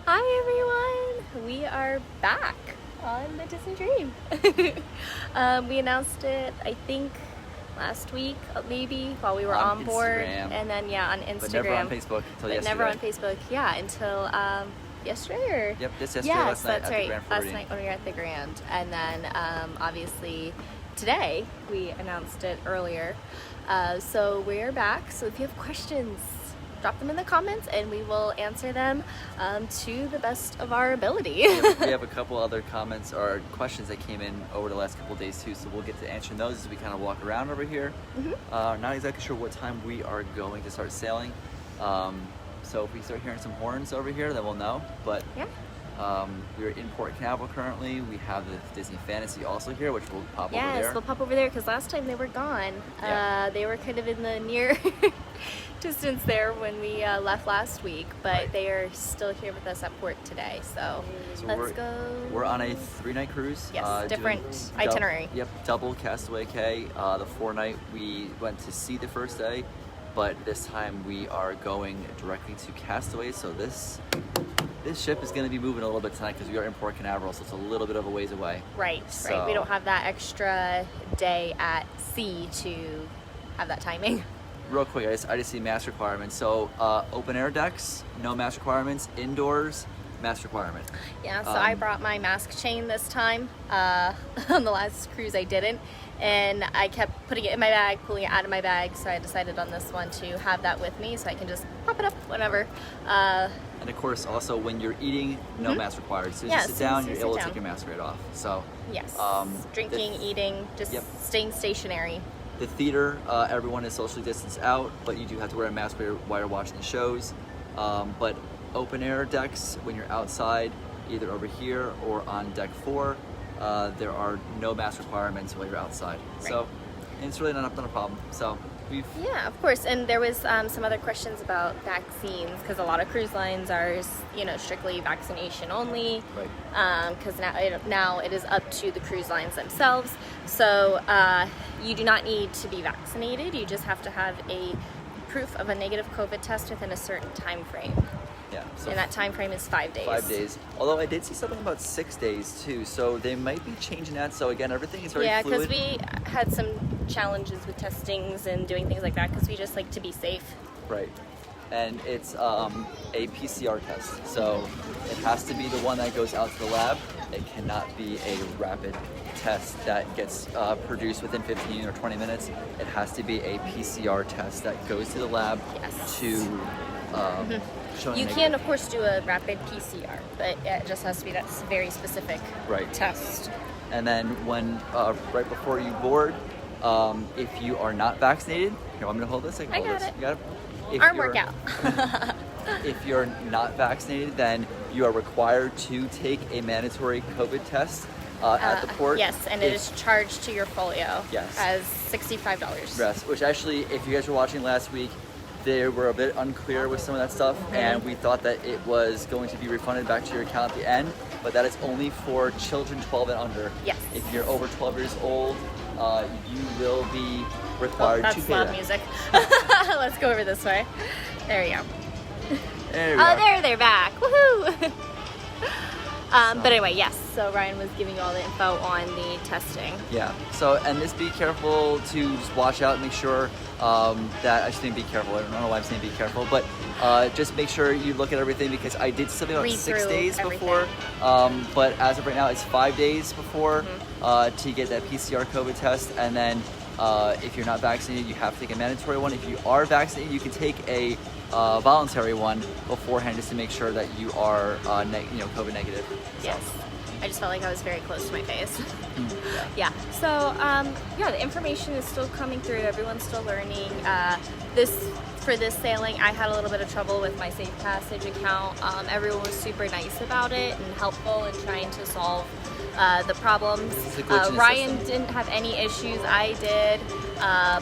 Hi everyone! We are back on the Disney Dream. We announced it, I think, last week, maybe, while we were on board. Instagram. And then, on Instagram. But never on Facebook until yesterday. Never on Facebook, until yesterday? Or? Yep, just yesterday, Yes, last night that's at right. the Grand Last Floridian. night when we were at the Grand. And then, obviously, today we announced it earlier. So we're back. So if you have questions, drop them in the comments and we will answer them to the best of our ability. We have a couple other comments or questions that came in over the last couple of days too, so we'll get to answering those as we kind of walk around over here. Not exactly sure what time we are going to start sailing, so if we start hearing some horns over here, then we'll know. But we're in Port Canaveral currently. We have the Disney Fantasy also here, which we'll pop over there. Yes, we'll pop over there because last time they were gone. They were kind of in the near distance there when we left last week, but they are still here with us at port today. So let's go. We're on a 3-night cruise. Yes, different itinerary. Double Castaway Cay. The 4-night we went to sea the first day, but this time we are going directly to Castaway. So this ship is going to be moving a little bit tonight because we are in Port Canaveral, so it's a little bit of a ways away. Right. We don't have that extra day at sea to have that timing. Real quick, I just see mask requirements. So open air decks, no mask requirements. Indoors, mask requirement. Yeah, so I brought my mask chain this time. On the last cruise I didn't. And I kept putting it in my bag, pulling it out of my bag. So I decided on this one to have that with me so I can just pop it up whenever. And of course, also when you're eating, no mask required. So just sit down, you're able to take your mask right off. So yes, drinking, eating, just staying stationary. The theater, everyone is socially distanced out, but you do have to wear a mask while you're watching the shows. But open air decks, when you're outside, either over here or on deck 4, there are no mask requirements while you're outside. Right. So, and it's really not a problem. So yeah, of course. And there was some other questions about vaccines because a lot of cruise lines are, strictly vaccination only. Right. Because now it is up to the cruise lines themselves. So you do not need to be vaccinated. You just have to have a proof of a negative COVID test within a certain time frame. Yeah. So and that time frame is 5 days. 5 days. Although I did see something about 6 days too, so they might be changing that. So again, everything is very fluid. Yeah, because we had some challenges with testings and doing things like that because we just like to be safe. Right. And it's a PCR test, so it has to be the one that goes out to the lab. It cannot be a rapid test that gets produced within 15 or 20 minutes. It has to be a PCR test that goes to the lab to show you can, of course, do a rapid PCR, but it just has to be that very specific test. And then when right before you board, if you are not vaccinated, here, I'm going to hold this. I got it. You got it? Arm workout. If you're not vaccinated, then you are required to take a mandatory COVID test at the port. Yes, and it is charged to your folio as $65. Yes, which actually, if you guys were watching last week, they were a bit unclear with some of that stuff, and we thought that it was going to be refunded back to your account at the end, but that is only for children 12 and under. Yes. If you're over 12 years old, you will be required to pay that. That's loud music. Let's go over this way. There we go. There we go. There, they're back. Woohoo! But anyway, yes, so Ryan was giving you all the info on the testing. Yeah, so, and just be careful to just watch out, make sure that, I shouldn't be careful, I don't know why I'm saying be careful, but just make sure you look at everything because I did something about 6 days before, but as of right now, it's 5 days before to get that PCR COVID test, and then if you're not vaccinated, you have to take a mandatory one. If you are vaccinated, you can take a voluntary one beforehand just to make sure that you are COVID negative. So. Yes. I just felt like I was very close to my face. So the information is still coming through. Everyone's still learning. For this sailing, I had a little bit of trouble with my Safe Passage account. Everyone was super nice about it and helpful in trying to solve the problems. Ryan didn't have any issues. I did,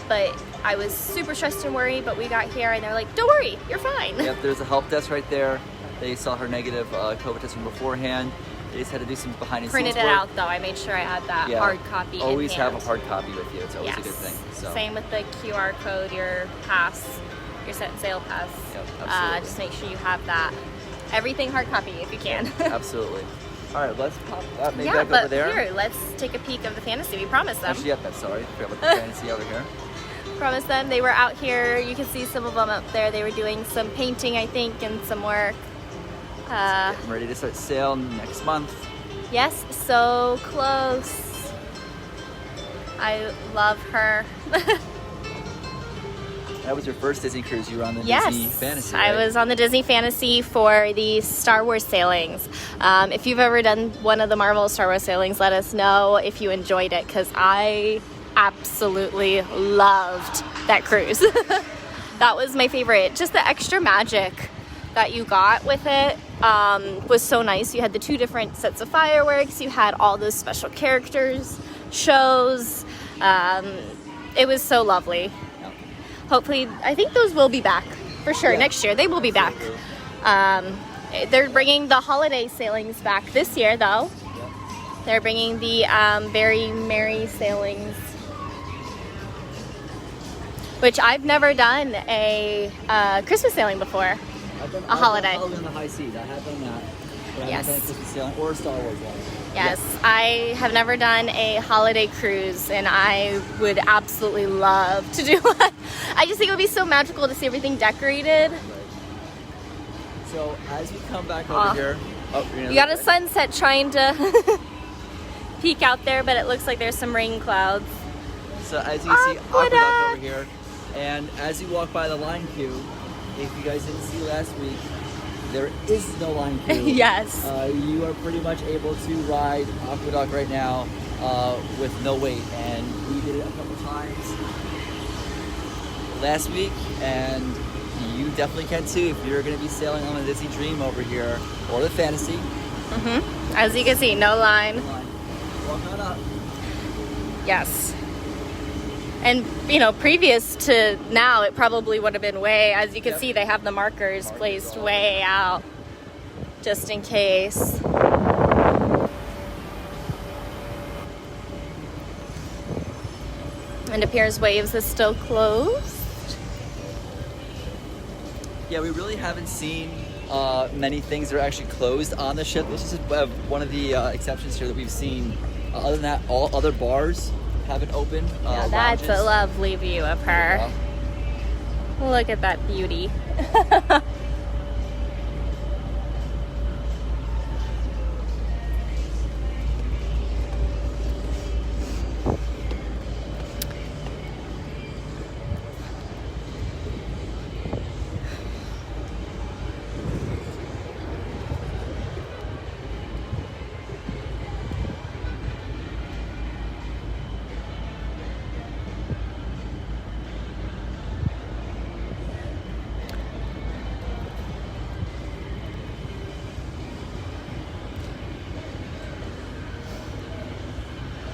but I was super stressed and worried. But we got here and they're like, "Don't worry, you're fine." Yep, there's a help desk right there. They saw her negative COVID test from beforehand. They just had to do some behind the scenes Printed it out though. I made sure I had that hard copy. Always in have a hand. hard copy with you. It's always a good thing. So. Same with the QR code, your pass, your set and sail pass. Yep, absolutely. Just make sure you have that. everything hard copy if you can. Absolutely. All right, let's pop up. Maybe Yeah, back but over there. here, let's take a peek of the fantasy. We promised them. Actually, yep, that's sorry. Forgot about the fantasy over here. Promised them. They were out here. You can see some of them up there. They were doing some painting, I think, and some work. Getting ready to start sale next month. Yes, so close. I love her. That was your first Disney cruise. You were on the Yes, Disney Fantasy, I right? was on the Disney Fantasy for the Star Wars sailings. If you've ever done one of the Marvel Star Wars sailings, let us know if you enjoyed it, because I absolutely loved that cruise. That was my favorite. Just the extra magic that you got with it was so nice. You had the 2 different sets of fireworks. You had all those special characters, shows. It was so lovely. Hopefully, I think those will be back for sure. Yeah. Next year, they will be back. They're bringing the holiday sailings back this year, though. Yep. They're bringing the Very Merry sailings, which I've never done a Christmas sailing before. A holiday. I've done on the high seas. I have done that. But Yes. I haven't done a Christmas sailing or a Star Wars one. Yes, I have never done a holiday cruise, and I would absolutely love to do one. I just think it would be so magical to see everything decorated. Right. So as we come back over here, You got a sunset trying to peek out there, but it looks like there's some rain clouds. So as you can see, Aqueduct. Aqueduct over here, and as you walk by the line queue, if you guys didn't see last week, there is no line queue. Yes. You are pretty much able to ride Aqueduct right now with no wait, and we did it a couple times last week, and you definitely can too if you're going to be sailing on the Disney Dream over here or the Fantasy. As you can see, no line. Walk on up. Yes. And, you know, previous to now, it probably would have been way, as you can Yep. see, they have the markers placed all way out, just in case. And appears Waves is still closed. Yeah, we really haven't seen many things that are actually closed on the ship. This is one of the exceptions here that we've seen. Other than that, all other bars haven't opened. Now that's a lounges. lovely view of her. Yeah. Look at that beauty.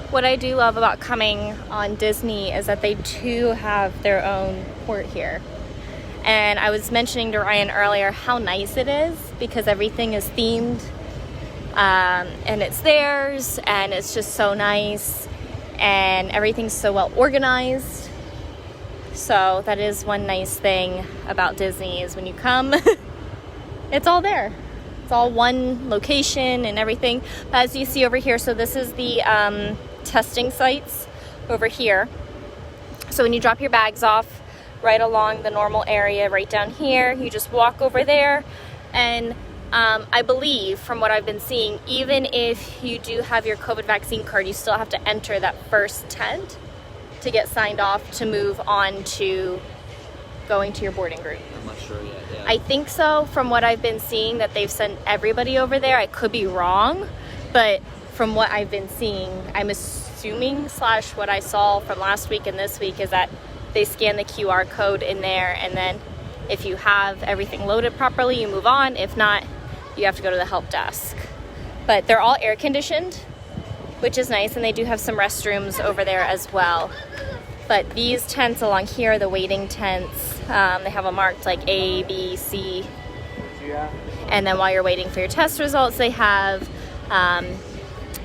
What I do love about coming on Disney is that they do have their own port here. And I was mentioning to Ryan earlier how nice it is because everything is themed and it's theirs, and it's just so nice, and everything's so well organized. So that is one nice thing about Disney is when you come, it's all there. It's all one location and everything. But as you see over here, so this is the testing sites over here. So when you drop your bags off right along the normal area right down here, you just walk over there, and I believe from what I've been seeing, even if you do have your COVID vaccine card, you still have to enter that first tent to get signed off to move on to going to your boarding group. I'm not sure yet. Yeah. I think so, from what I've been seeing, that they've sent everybody over there. I could be wrong, but from what I've been seeing, I'm assuming / what I saw from last week and this week is that they scan the QR code in there, and then if you have everything loaded properly, you move on. If not, you have to go to the help desk. But they're all air conditioned, which is nice, and they do have some restrooms over there as well. But these tents along here are the waiting tents. They have them marked like A, B, C. Yeah. And then while you're waiting for your test results, they have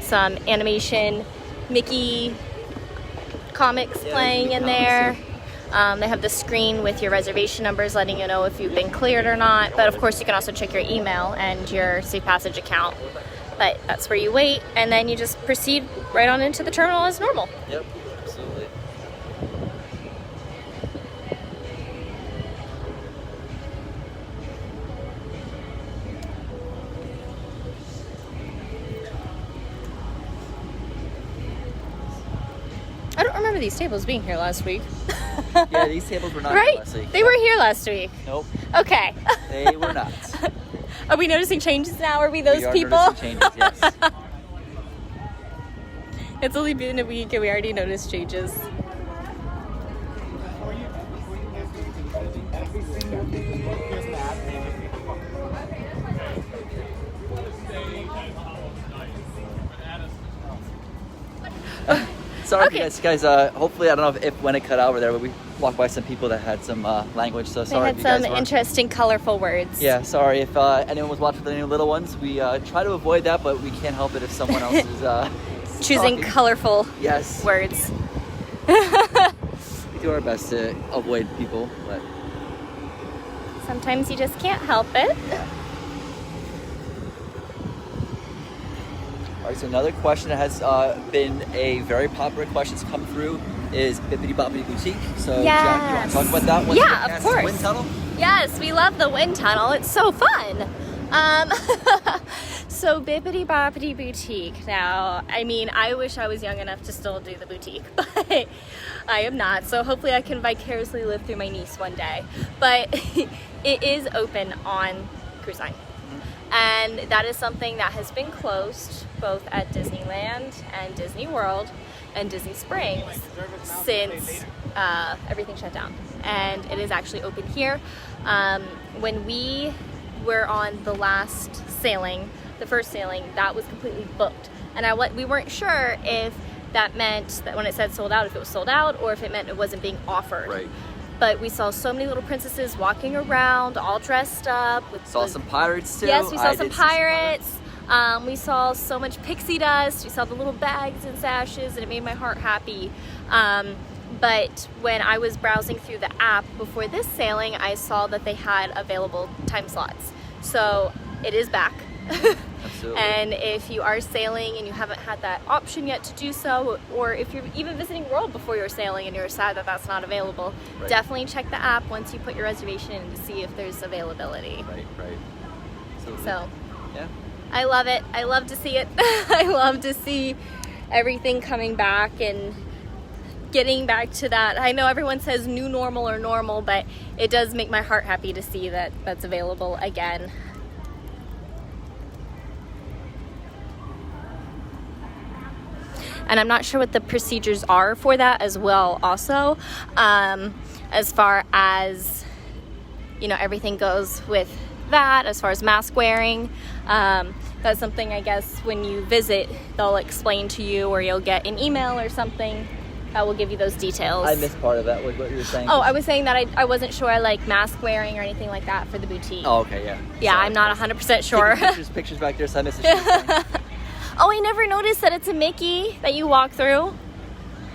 some animation Mickey comics Yeah, playing Mickey in comics, there. They have the screen with your reservation numbers letting you know if you've been cleared or not. But of course, you can also check your email and your Safe Passage account. But that's where you wait, and then you just proceed right on into the terminal as normal. Yep, absolutely. I don't remember these tables being here last week. Yeah, these tables were not right? here last week. They were here last week. Nope. Okay. They were not. Are we noticing changes now? Are we those we are people? Noticing changes, yes. It's only been a week and we already noticed changes. Sorry, Okay. guys. Hopefully, I don't know if when it cut out over there, but we walked by some people that had some language. So They sorry. had if you guys some were- interesting, colorful words. Yeah, sorry if anyone was watching with any little ones. We try to avoid that, but we can't help it if someone else is Choosing talking. colorful Yes, words. we do our best to avoid people, but Sometimes you just can't help it. yeah. All right, so another question that has been a very popular question that's come through is Bippity Boppity Boutique. So, Jack, you want to talk about that one? Yeah, of Past course. Wind tunnel? Yes, we love the wind tunnel. It's so fun. So Bippity Boppity Boutique. Now, I mean, I wish I was young enough to still do the boutique, but I am not. So hopefully I can vicariously live through my niece one day. But it is open on cruise line. And that is something that has been closed both at Disneyland and Disney World and Disney Springs since everything shut down. And it is actually open here. When we were on the last sailing, the first sailing, that was completely booked. And we weren't sure if that meant that when it said sold out, if it was sold out, or if it meant it wasn't being offered. Right. But we saw so many little princesses walking around, all dressed up. Saw some pirates too. Yes, we saw I some did see some pirates. We saw so much pixie dust. We saw the little bags and sashes, and it made my heart happy. But when I was browsing through the app before this sailing, I saw that they had available time slots. So it is back. Absolutely. And if you are sailing and you haven't had that option yet to do so, or if you're even visiting World before you're sailing and you're sad that that's not available, Right. definitely check the app once you put your reservation in to see if there's availability. Right. Absolutely. So Yeah. I love it. I love to see it. I love to see everything coming back and getting back to that. I know everyone says new normal or normal, but it does make my heart happy to see that that's available again. And I'm not sure what the procedures are for that as well also, as far as, you know, everything goes with that, as far as mask wearing. That's something, I guess, when you visit, they'll explain to you, or you'll get an email or something that will give you those details. I missed part of that with what you were saying. Oh, I was saying that I wasn't sure, like, mask wearing or anything like that for the boutique. Oh, okay, yeah. Yeah, Sorry. I'm not 100% sure. Taking pictures back there, so I missed it. Oh, I never noticed that it's a Mickey that you walk through.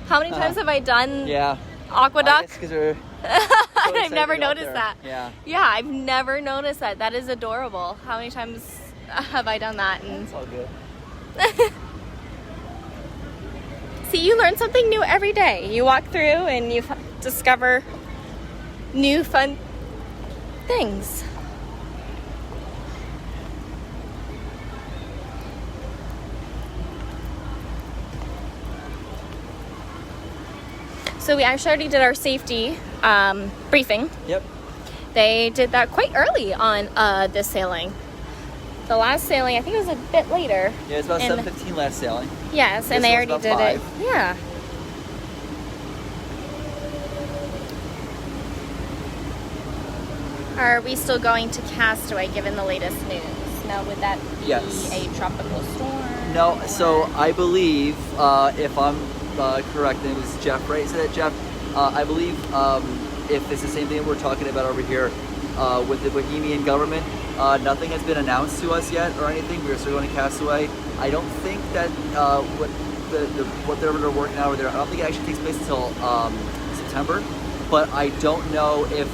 How many times have I done Yeah. Aqueduct? Because we're I've never excited to go up noticed there. that. Yeah. Yeah, I've never noticed that. That is adorable. How many times have I done that? And It's all good. see, you learn something new every day. You walk through and you discover new fun things. So we actually already did our safety briefing. Yep. They did that quite early on this sailing. The last sailing, I think it was a bit later. Yeah, it's about And- 7:15 last sailing. Yes, and This they one's already about did it. 5. Yeah. Are we still going to Castaway given the latest news? Now, would that be Yes. a tropical storm? No, or- so I believe, if I'm correct, and it was Jeff, right? Said it, Jeff. I believe if it's the same thing we're talking about over here with the Bohemian Government, nothing has been announced to us yet or anything. We're still going to Castaway. I don't think that what they're working out over there, I don't think it actually takes place until September. but I don't know if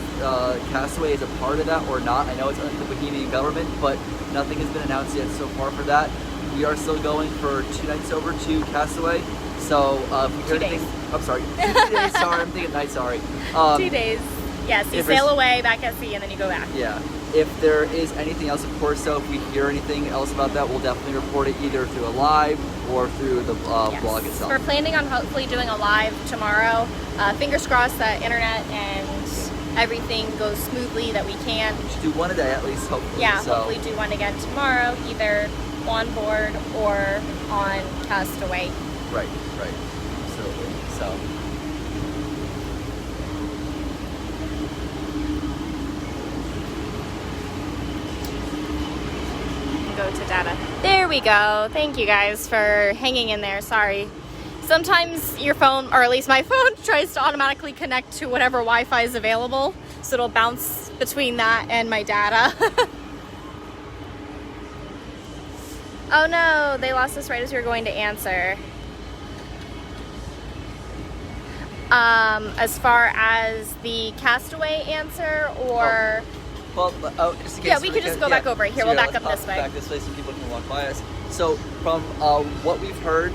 Castaway is a part of that or not. I know it's under the Bohemian Government, but nothing has been announced yet so far for that. We are still going for 2 nights over to Castaway. So if we hear 2 anything, days. I'm sorry, 2 days. Sorry, I'm thinking night. Sorry. 2 days. Yes, you if sail away back at sea and then you go back. Yeah. If there is anything else, of course, so if we hear anything else about that, we'll definitely report it either through a live or through the blog itself. We're planning on hopefully doing a live tomorrow. Fingers crossed that internet and everything goes smoothly, that we can. We should do one a day at least, hopefully. Yeah, so. hopefully do one again tomorrow, either on board or on Castaway. Right. Absolutely. So. Go to data. There we go. Thank you guys for hanging in there. Sorry. Sometimes your phone, or at least my phone, tries to automatically connect to whatever Wi-Fi is available. So it'll bounce between that and my data. Oh no, they lost us right as we were going to answer. As far as the Castaway answer, or... Well, just in case, yeah, we could just go back over it. Here, so we'll yeah, back up this way. Back this way so people can walk by us. So from what we've heard,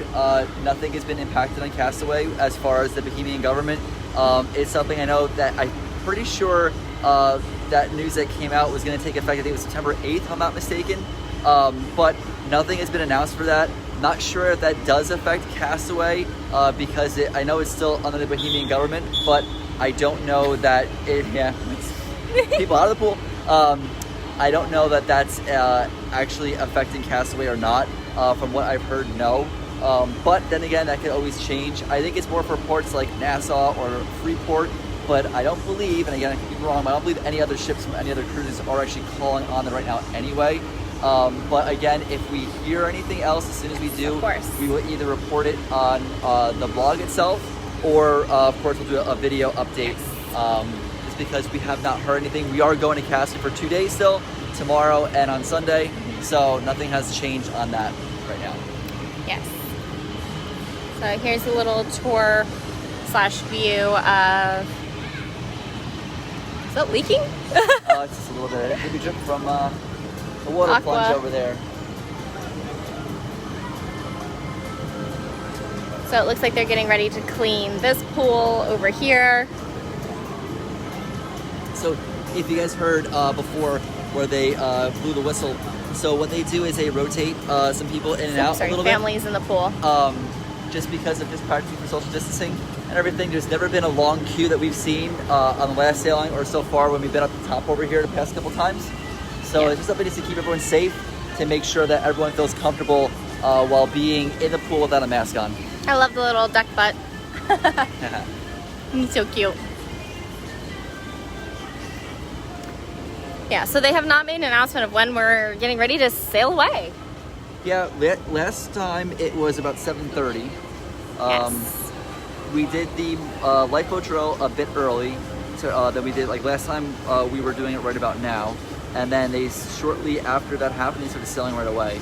nothing has been impacted on Castaway as far as the Bohemian Government. It's something I know that I'm pretty sure that news that came out was going to take effect, I think it was September 8th, if I'm not mistaken. But nothing has been announced for that. Not sure if that does affect Castaway because I know it's still under the Bohemian Government, but I don't know that it, it's people out of the pool. I don't know that that's actually affecting Castaway or not. From what I've heard, no. But then again, that could always change. I think it's more for ports like Nassau or Freeport, but I don't believe, and again, I could be wrong, but I don't believe any other ships from any other cruises are actually calling on them right now anyway. But again, if we hear anything else, as soon as we do, we will either report it on the blog itself, or of course we'll do a video update. Just because we have not heard anything. We are going to Castaway for 2 days still, tomorrow and on Sunday, so nothing has changed on that right now. Yes. So here's a little tour / view of... Is that leaking? It's just a little bit. Maybe drip from the water Aqua. plunge over there. So it looks like they're getting ready to clean this pool over here. So if you guys heard before where they blew the whistle, so what they do is they rotate some people in and out a little families in the pool. Just because of just practicing for social distancing and everything. There's never been a long queue that we've seen on the last sailing or so far when we've been up the top over here the past couple times. So it's just something just to keep everyone safe, to make sure that everyone feels comfortable while being in the pool without a mask on. I love the little duck butt. He's so cute. Yeah, so they have not made an announcement of when we're getting ready to sail away. Yeah, last time it was about 7:30. Yes. We did the lifeboat drill a bit early than we did. Like last time, we were doing it right about now, and then they shortly after that happened, they started sailing right away.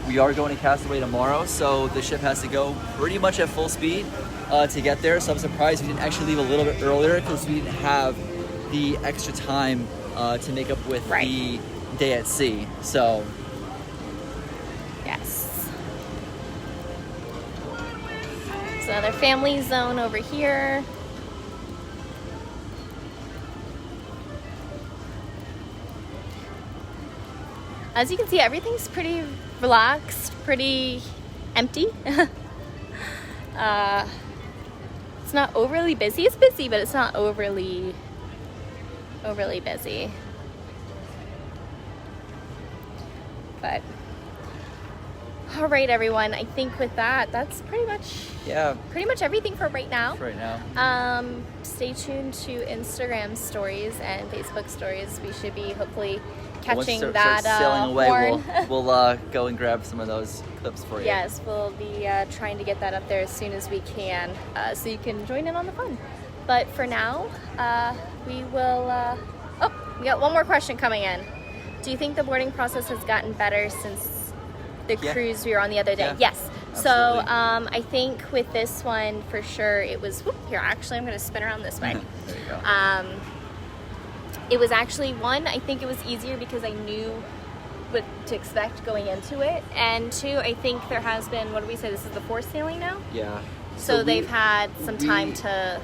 We are going to Castaway tomorrow, so the ship has to go pretty much at full speed to get there. So I'm surprised we didn't actually leave a little bit earlier because we didn't have the extra time to make up with the day at sea. So yes. So another family zone over here. As you can see, everything's pretty relaxed, pretty empty. It's not overly busy. It's busy, but it's not overly busy. But all right, everyone. I think with that, that's pretty much everything for right now. Right now. Stay tuned to Instagram stories and Facebook stories. We should be hopefully catching that sailing away, horn. we'll go and grab some of those clips for you. Yes, we'll be trying to get that up there as soon as we can, so you can join in on the fun. But for now, we will... oh, we got one more question coming in. Do you think the boarding process has gotten better since the cruise we were on the other day? Yeah. Yes. So Absolutely. I think with this one for sure it was here. Actually, I'm going to spin around this way. There you go. It was actually one. I think it was easier because I knew what to expect going into it, and two, I think there has been. What do we say? This is the fourth sailing now. Yeah. So they've had some time to.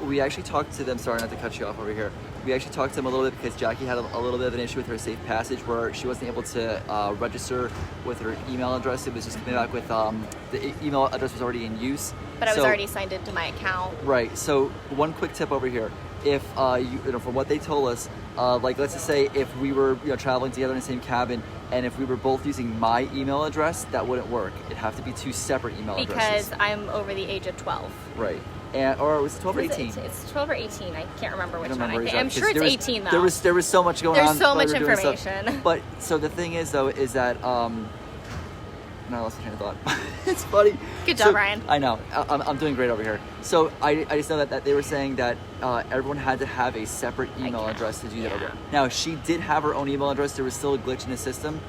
We actually talked to them. Sorry, not to cut you off over here. We actually talked to them a little bit because Jackie had a little bit of an issue with her safe passage where she wasn't able to register with her email address. It was just coming back with the email address was already in use. But I was already signed into my account. Right. So one quick tip over here: if from what they told us, like let's just say if we were traveling together in the same cabin, and if we were both using my email address, that wouldn't work. It'd have to be two separate email addresses. Because I'm over the age of 12. Right. Or was it 12 or 18? It's 12 or 18. I can't remember which one. Exactly, I'm sure it's 18 though. There was so much going on. There's so much while we were doing stuff. information. But so the thing is though is that now I lost my train of thought. It's funny. Good job, Ryan. I know. I'm doing great over here. So I just know that they were saying that everyone had to have a separate email address to do that. Yeah. Now she did have her own email address. There was still a glitch in the system.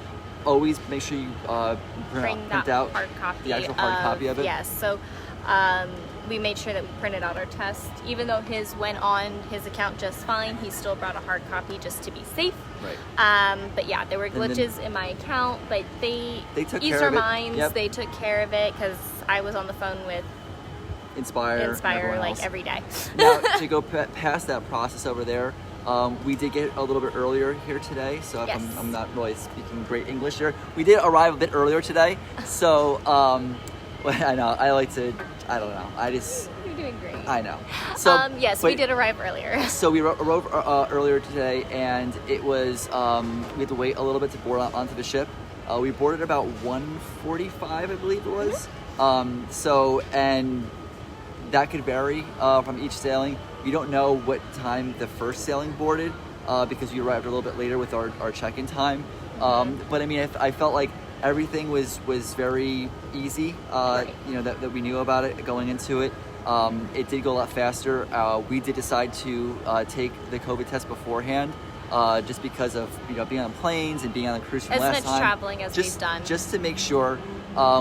Always make sure you print out hard copy. the actual hard copy of it. Yes. So we made sure that we printed out our test. Even though his went on his account just fine, he still brought a hard copy just to be safe. Right. But yeah, there were glitches in my account, but they took eased care our of it. minds. Yep. They took care of it because I was on the phone with Inspire like else. every day. Now to go past that process over there, we did get a little bit earlier here today, so Yes. I'm not really speaking great English here. We did arrive a bit earlier today, so I know I don't know. You're doing great. I know. So yes, we did arrive earlier. So we arrived earlier today, and it was we had to wait a little bit to board onto the ship. We boarded about 1:45, I believe it was. So and that could vary from each sailing. You don't know what time the first sailing boarded because we arrived a little bit later with our check-in time. But I mean, I felt like everything was very easy. Right. That we knew about it going into it. It did go a lot faster. We did decide to take the COVID test beforehand. Just because of being on planes and being on the cruise from As last much time. traveling as we've done. Just to make sure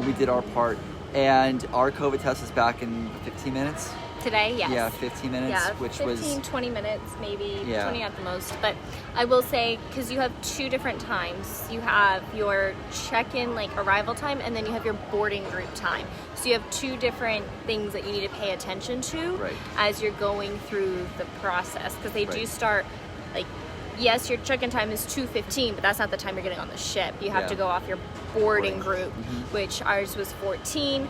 we did our part. And our COVID test is back in 15 minutes. Today, yes. Yeah, 15 minutes, Yeah, which 15, was 20 minutes, maybe Yeah. 20 at the most. But I will say, because you have two different times. You have your check-in, like arrival time, and then you have your boarding group time. So you have two different things that you need to pay attention to Right. as you're going through the process. Because they do Right. start, like, yes, your check-in time is 2:15, but that's not the time you're getting on the ship. You have Yeah. to go off your boarding group, Mm-hmm. which ours was 14.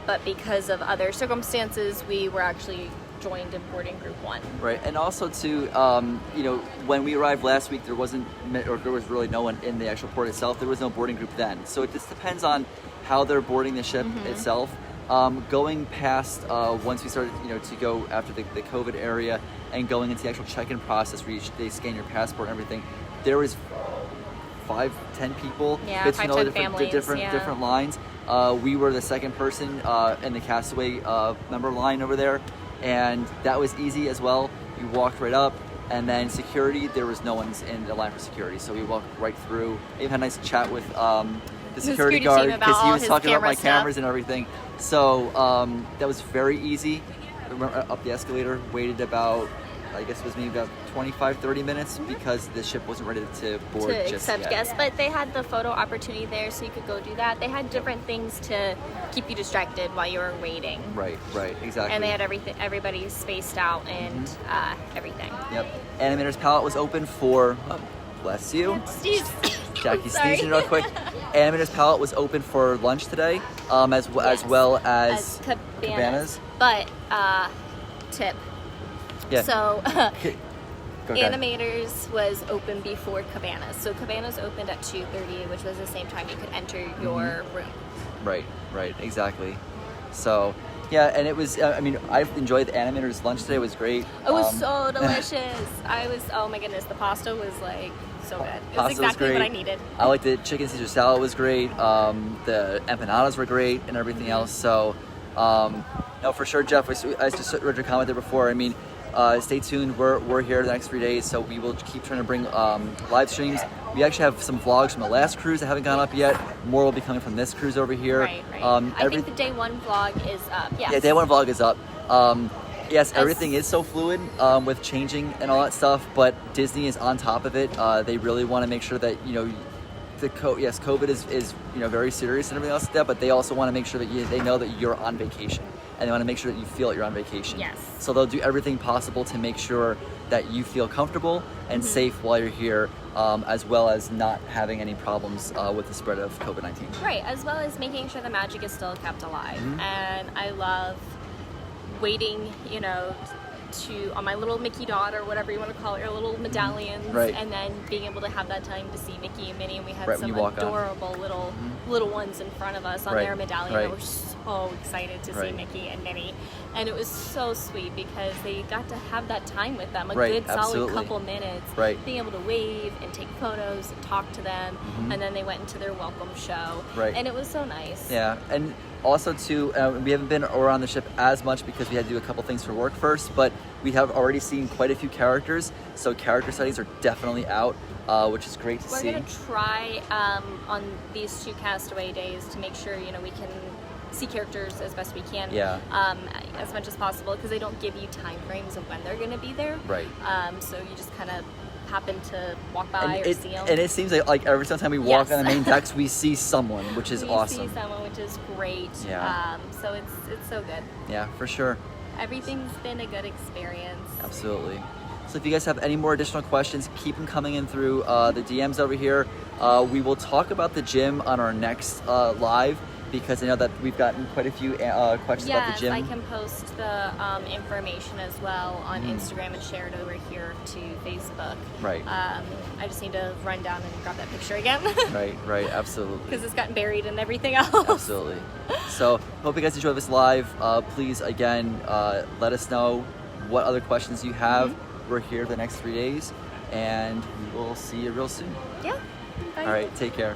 But because of other circumstances, we were actually joined in boarding group 1. right. And also too, when we arrived last week, there was really no one in the actual port itself. There was no boarding group then. So it just depends on how they're boarding the ship itself. Going past once we started, to go after the COVID area and going into the actual check-in process where they scan your passport and everything, there was 5-10 people Yeah, between 5-10 all the families, yeah. different lines. We were the second person in the Castaway member line over there, and that was easy as well. We walked right up, and then security, there was no one in the line for security, so we walked right through. I even had a nice chat with the security security guard team about because he all was his talking about my camera stuff. cameras and everything. So that was very easy. We went up the escalator, waited about, I guess it was maybe about 25-30 minutes because the ship wasn't ready to board To just accept yet. guests, but they had the photo opportunity there, so you could go do that. They had different things to keep you distracted while you were waiting. Right, exactly. And they had everybody spaced out and everything. Yep. Animator's Palette was open for, bless you. Steve. Jackie Sorry. sneezing real quick. Animator's Palette was open for lunch today, as well as Cabanas. But tip. Yeah. So Go ahead. Animators was open before Cabanas. So Cabanas opened at 2:30, which was the same time you could enter your room. Right, exactly. So, yeah, and it was, I enjoyed the Animator's lunch today. It was great. It was so delicious. Oh my goodness, the pasta was like so good. It was Pasta was exactly what great. I needed. I liked the chicken Caesar salad was great. The empanadas were great and everything else. So, no, for sure, Jeff, I just read your comment there before. I mean, stay tuned. We're here the next 3 days, so we will keep trying to bring live streams. We actually have some vlogs from the last cruise that haven't gone up yet. More will be coming from this cruise over here. Right. I think the day 1 vlog is up. Yes. Yeah, day 1 vlog is up. Yes, everything is so fluid with changing and all that stuff, but Disney is on top of it. They really want to make sure that, you know, COVID is you know, very serious and everything else like that, but they also want to make sure that they know that you're on vacation, and they want to make sure that you feel that you're on vacation. Yes. So they'll do everything possible to make sure that you feel comfortable and safe while you're here, as well as not having any problems with the spread of COVID-19. Right, as well as making sure the magic is still kept alive. And I love waiting, you know, on my little Mickey dot, or whatever you want to call it, your little medallions, and then being able to have that time to see Mickey and Minnie, and we had some adorable little ones in front of us on their medallion. They were so excited to see Mickey and Minnie, and it was so sweet because they got to have that time with them, a good solid couple minutes, being able to wave and take photos and talk to them, and then they went into their welcome show, and it was so nice. Yeah, and also too, we haven't been around the ship as much because we had to do a couple things for work first, but we have already seen quite a few characters, so character studies are definitely out, which is great to see. We're going to try on these 2 Castaway days to make sure, you know, we can see characters as best we can, as much as possible, because they don't give you time frames of when they're going to be there. So you just kind of happen to walk by or see them. And it seems like every single time we walk on the main decks, we see someone, which is awesome. We see someone, which is great. So it's so good. Yeah, for sure. Everything's been a good experience. Absolutely. So if you guys have any more additional questions, keep them coming in through the DMs over here. We will talk about the gym on our next live, because I know that we've gotten quite a few questions about the gym. Yes, I can post the information as well on Instagram and share it over here to Facebook. Right. I just need to run down and grab that picture again. Right, absolutely. Because it's gotten buried in everything else. Absolutely. So, hope you guys enjoy this live. Please, again, let us know what other questions you have. We're here the next 3 days, and we will see you real soon. Yeah. Bye. All right, take care.